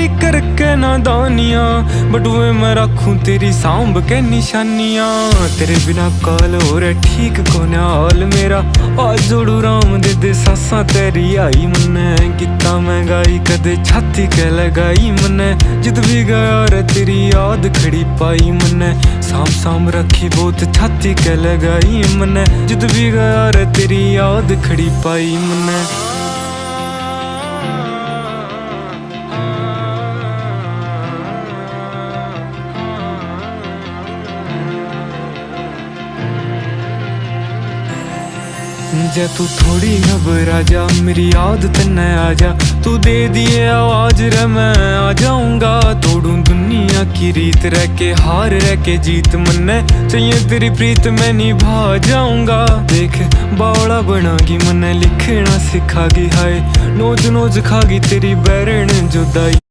मेरी करके नादानियां, बटुए मैं रखूं तेरी सांभ के निशानियां। तेरे बिना काल हो रहा ठीक कोने हाल मेरा, आज जोड़ू राम दे सासा तेरी आई मन्ने। किता मैं गाई कदे छाती के लगाई मन्ने, जिद भी गया रे तेरी याद खड़ी पाई मन्ने। साम साम रखी बहुत छाती के लगाई मन्ने, जिद भी गया रे तेरी याद खड़ी पाई मन्ने। जे तू थोड़ी घबरा जा, मेरी याद तन्ने आ जा। तू दे दिए आवाज रे मैं आ जाऊंगा, तोड़ूं दुनिया की रीत रह के हार रह के जीत मन्ने। चाहिए तेरी प्रीत मैं निभा जाऊंगा, देख बावड़ा बनागी मन्ने लिखना सिखागी। हाय नोच नोच खागी तेरी बैरण जुदाई।